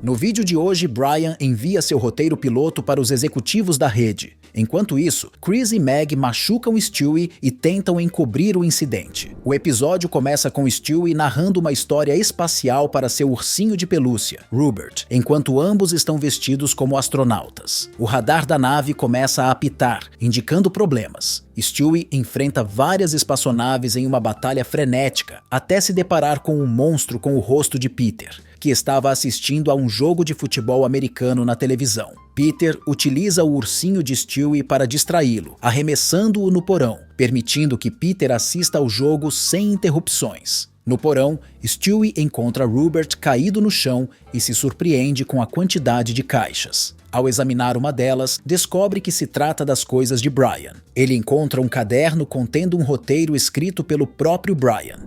No vídeo de hoje, Brian envia seu roteiro piloto para os executivos da rede. Enquanto isso, Chris e Meg machucam Stewie e tentam encobrir o incidente. O episódio começa com Stewie narrando uma história espacial para seu ursinho de pelúcia, Rupert, enquanto ambos estão vestidos como astronautas. O radar da nave começa a apitar, indicando problemas. Stewie enfrenta várias espaçonaves em uma batalha frenética, até se deparar com um monstro com o rosto de Peter, que estava assistindo a um jogo de futebol americano na televisão. Peter utiliza o ursinho de Stewie para distraí-lo, arremessando-o no porão, permitindo que Peter assista ao jogo sem interrupções. No porão, Stewie encontra Rupert caído no chão e se surpreende com a quantidade de caixas. Ao examinar uma delas, descobre que se trata das coisas de Brian. Ele encontra um caderno contendo um roteiro escrito pelo próprio Brian.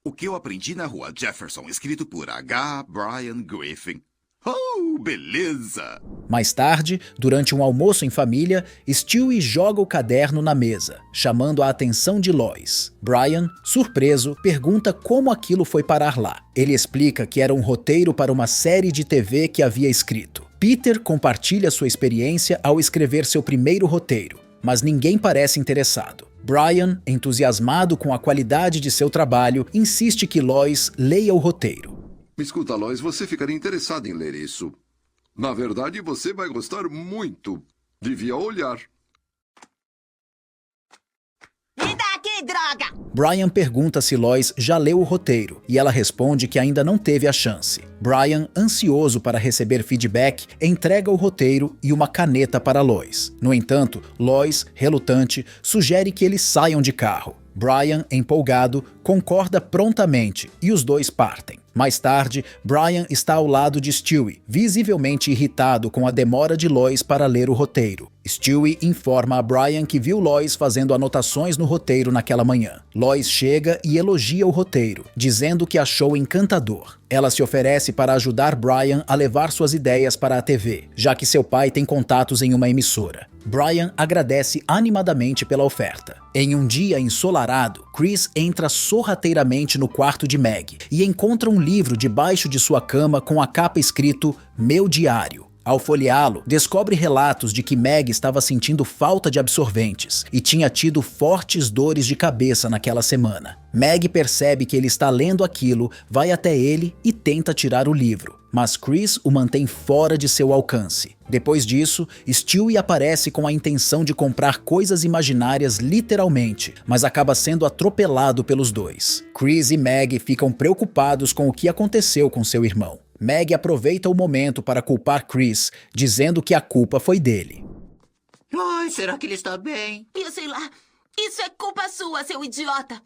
O que eu aprendi na rua Jefferson, escrito por H. Brian Griffin. Oh, beleza! Mais tarde, durante um almoço em família, Stewie joga o caderno na mesa, chamando a atenção de Lois. Brian, surpreso, pergunta como aquilo foi parar lá. Ele explica que era um roteiro para uma série de TV que havia escrito. Peter compartilha sua experiência ao escrever seu primeiro roteiro, mas ninguém parece interessado. Brian, entusiasmado com a qualidade de seu trabalho, insiste que Lois leia o roteiro. Escuta, Lois, você ficaria interessado em ler isso. Na verdade, você vai gostar muito. Devia olhar. Me dá aqui, droga! Brian pergunta se Lois já leu o roteiro, e ela responde que ainda não teve a chance. Brian, ansioso para receber feedback, entrega o roteiro e uma caneta para Lois. No entanto, Lois, relutante, sugere que eles saiam de carro. Brian, empolgado, concorda prontamente e os dois partem. Mais tarde, Brian está ao lado de Stewie, visivelmente irritado com a demora de Lois para ler o roteiro. Stewie informa a Brian que viu Lois fazendo anotações no roteiro naquela manhã. Lois chega e elogia o roteiro, dizendo que achou encantador. Ela se oferece para ajudar Brian a levar suas ideias para a TV, já que seu pai tem contatos em uma emissora. Brian agradece animadamente pela oferta. Em um dia ensolarado, Chris entra sorrateiramente no quarto de Meg e encontra um livro debaixo de sua cama com a capa escrito Meu Diário. Ao folheá-lo, descobre relatos de que Meg estava sentindo falta de absorventes e tinha tido fortes dores de cabeça naquela semana. Meg percebe que ele está lendo aquilo, vai até ele e tenta tirar o livro, mas Chris o mantém fora de seu alcance. Depois disso, Stewie aparece com a intenção de comprar coisas imaginárias literalmente, mas acaba sendo atropelado pelos dois. Chris e Meg ficam preocupados com o que aconteceu com seu irmão. Meg aproveita o momento para culpar Chris, dizendo que a culpa foi dele. Ai, será que ele está bem? Eu sei lá. Isso é culpa sua, seu idiota.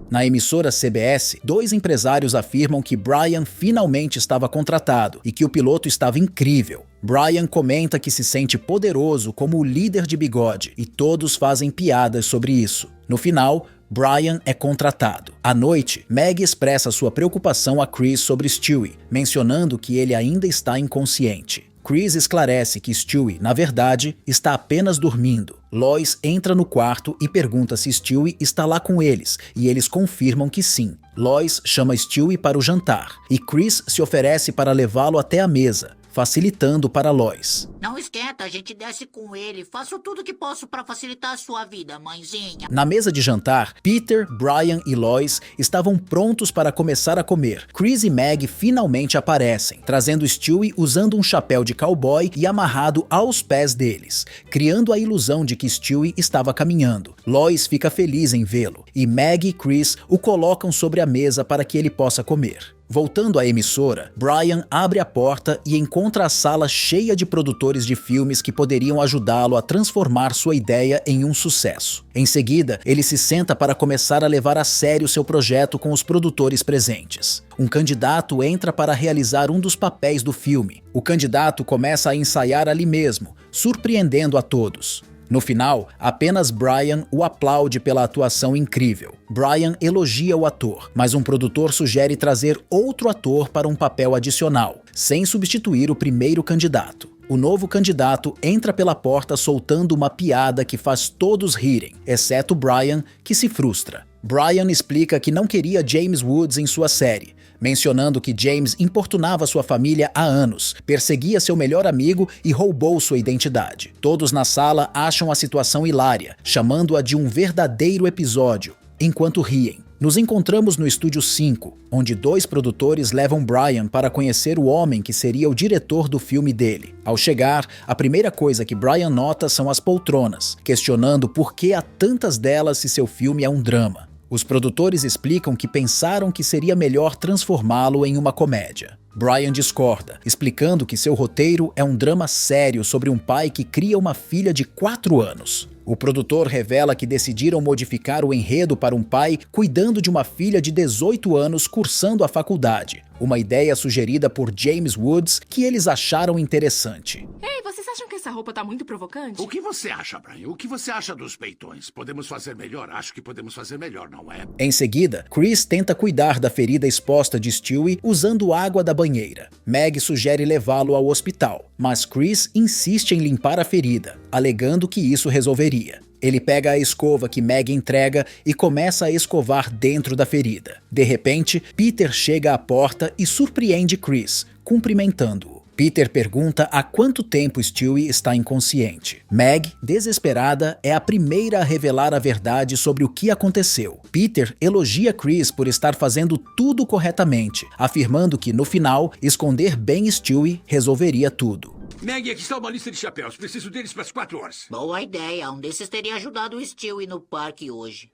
Na emissora CBS, dois empresários afirmam que Brian finalmente estava contratado e que o piloto estava incrível. Brian comenta que se sente poderoso como o líder de bigode e todos fazem piadas sobre isso. No final, Brian é contratado. À noite, Meg expressa sua preocupação a Chris sobre Stewie, mencionando que ele ainda está inconsciente. Chris esclarece que Stewie, na verdade, está apenas dormindo. Lois entra no quarto e pergunta se Stewie está lá com eles, e eles confirmam que sim. Lois chama Stewie para o jantar, e Chris se oferece para levá-lo até a mesa, facilitando para Lois. Não esquenta, a gente desce com ele. Faço tudo que posso para facilitar a sua vida, mãezinha. Na mesa de jantar, Peter, Brian e Lois estavam prontos para começar a comer. Chris e Meg finalmente aparecem, trazendo Stewie usando um chapéu de cowboy e amarrado aos pés deles, criando a ilusão de que Stewie estava caminhando. Lois fica feliz em vê-lo, e Meg e Chris o colocam sobre a mesa para que ele possa comer. Voltando à emissora, Brian abre a porta e encontra a sala cheia de produtores de filmes que poderiam ajudá-lo a transformar sua ideia em um sucesso. Em seguida, ele se senta para começar a levar a sério seu projeto com os produtores presentes. Um candidato entra para realizar um dos papéis do filme. O candidato começa a ensaiar ali mesmo, surpreendendo a todos. No final, apenas Brian o aplaude pela atuação incrível. Brian elogia o ator, mas um produtor sugere trazer outro ator para um papel adicional, sem substituir o primeiro candidato. O novo candidato entra pela porta soltando uma piada que faz todos rirem, exceto Brian, que se frustra. Brian explica que não queria James Woods em sua série, mencionando que James importunava sua família há anos, perseguia seu melhor amigo e roubou sua identidade. Todos na sala acham a situação hilária, chamando-a de um verdadeiro episódio, enquanto riem. Nos encontramos no Estúdio 5, onde 2 produtores levam Brian para conhecer o homem que seria o diretor do filme dele. Ao chegar, a primeira coisa que Brian nota são as poltronas, questionando por que há tantas delas se seu filme é um drama. Os produtores explicam que pensaram que seria melhor transformá-lo em uma comédia. Brian discorda, explicando que seu roteiro é um drama sério sobre um pai que cria uma filha de 4 anos. O produtor revela que decidiram modificar o enredo para um pai cuidando de uma filha de 18 anos cursando a faculdade, uma ideia sugerida por James Woods que eles acharam interessante. Ei, vocês acham que essa roupa tá muito provocante? O que você acha, Brian? O que você acha dos peitões? Podemos fazer melhor? Acho que podemos fazer melhor, não é? Em seguida, Chris tenta cuidar da ferida exposta de Stewie usando água da banheira. Meg sugere levá-lo ao hospital, mas Chris insiste em limpar a ferida, alegando que isso resolveria. Ele pega a escova que Meg entrega e começa a escovar dentro da ferida. De repente, Peter chega à porta e surpreende Chris, cumprimentando-o. Peter pergunta há quanto tempo Stewie está inconsciente. Meg, desesperada, é a primeira a revelar a verdade sobre o que aconteceu. Peter elogia Chris por estar fazendo tudo corretamente, afirmando que, no final, esconder bem Stewie resolveria tudo. Meg, aqui está uma lista de chapéus. Preciso deles para as 4 horas. Boa ideia. Um desses teria ajudado o Stewie no parque hoje.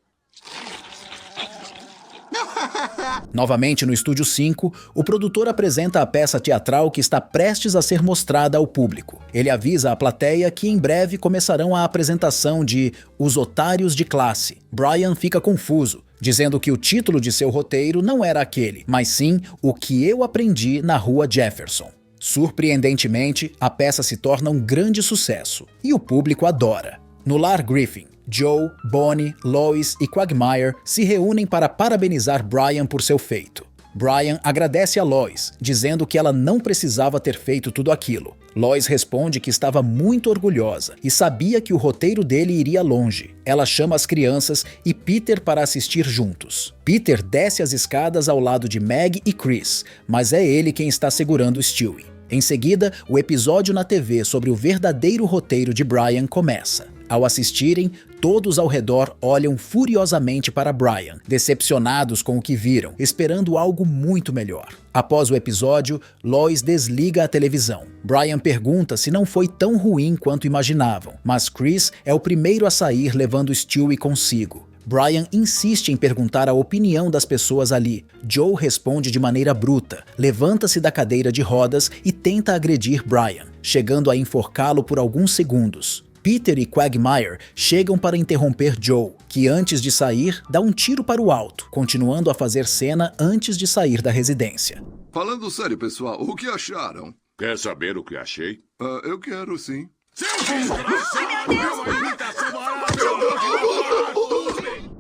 Novamente no Estúdio 5, o produtor apresenta a peça teatral que está prestes a ser mostrada ao público. Ele avisa a plateia que em breve começarão a apresentação de Os Otários de Classe. Brian fica confuso, dizendo que o título de seu roteiro não era aquele, mas sim O que eu aprendi na Rua Jefferson. Surpreendentemente, a peça se torna um grande sucesso, e o público adora. No lar Griffin, Joe, Bonnie, Lois e Quagmire se reúnem para parabenizar Brian por seu feito. Brian agradece a Lois, dizendo que ela não precisava ter feito tudo aquilo. Lois responde que estava muito orgulhosa e sabia que o roteiro dele iria longe. Ela chama as crianças e Peter para assistir juntos. Peter desce as escadas ao lado de Meg e Chris, mas é ele quem está segurando Stewie. Em seguida, o episódio na TV sobre o verdadeiro roteiro de Brian começa. Ao assistirem, todos ao redor olham furiosamente para Brian, decepcionados com o que viram, esperando algo muito melhor. Após o episódio, Lois desliga a televisão. Brian pergunta se não foi tão ruim quanto imaginavam, mas Chris é o primeiro a sair levando Stewie consigo. Brian insiste em perguntar a opinião das pessoas ali. Joe responde de maneira bruta, levanta-se da cadeira de rodas e tenta agredir Brian, chegando a enforcá-lo por alguns segundos. Peter e Quagmire chegam para interromper Joe, que antes de sair, dá um tiro para o alto, continuando a fazer cena antes de sair da residência. Falando sério, pessoal, o que acharam? Quer saber o que achei? Eu quero, sim.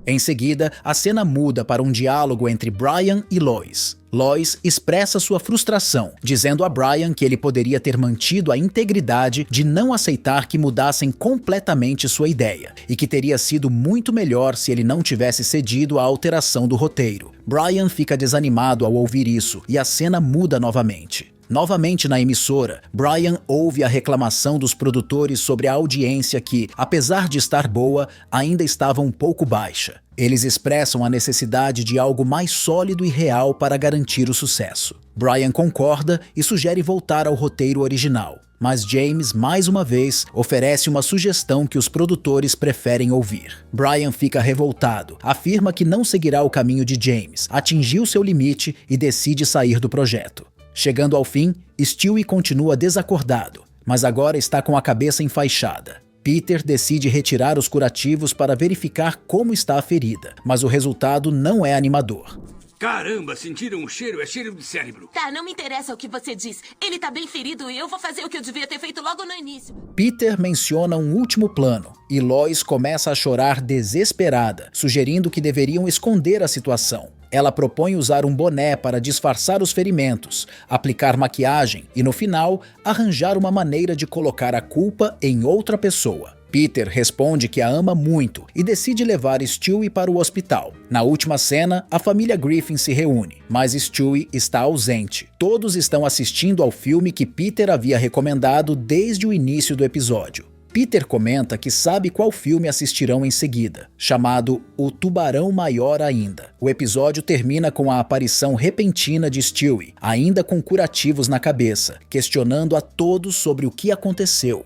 Em seguida, a cena muda para um diálogo entre Brian e Lois. Lois expressa sua frustração, dizendo a Brian que ele poderia ter mantido a integridade de não aceitar que mudassem completamente sua ideia, e que teria sido muito melhor se ele não tivesse cedido à alteração do roteiro. Brian fica desanimado ao ouvir isso, e a cena muda novamente. Novamente na emissora, Brian ouve a reclamação dos produtores sobre a audiência que, apesar de estar boa, ainda estava um pouco baixa. Eles expressam a necessidade de algo mais sólido e real para garantir o sucesso. Brian concorda e sugere voltar ao roteiro original, mas James, mais uma vez, oferece uma sugestão que os produtores preferem ouvir. Brian fica revoltado, afirma que não seguirá o caminho de James, atingiu seu limite e decide sair do projeto. Chegando ao fim, Stewie continua desacordado, mas agora está com a cabeça enfaixada. Peter decide retirar os curativos para verificar como está a ferida, mas o resultado não é animador. Caramba, sentiram o cheiro? É cheiro de cérebro. Tá, não me interessa o que você diz. Ele tá bem ferido e eu vou fazer o que eu devia ter feito logo no início. Peter menciona um último plano e Lois começa a chorar desesperada, sugerindo que deveriam esconder a situação. Ela propõe usar um boné para disfarçar os ferimentos, aplicar maquiagem e, no final, arranjar uma maneira de colocar a culpa em outra pessoa. Peter responde que a ama muito e decide levar Stewie para o hospital. Na última cena, a família Griffin se reúne, mas Stewie está ausente. Todos estão assistindo ao filme que Peter havia recomendado desde o início do episódio. Peter comenta que sabe qual filme assistirão em seguida, chamado O Tubarão Maior Ainda. O episódio termina com a aparição repentina de Stewie, ainda com curativos na cabeça, questionando a todos sobre o que aconteceu.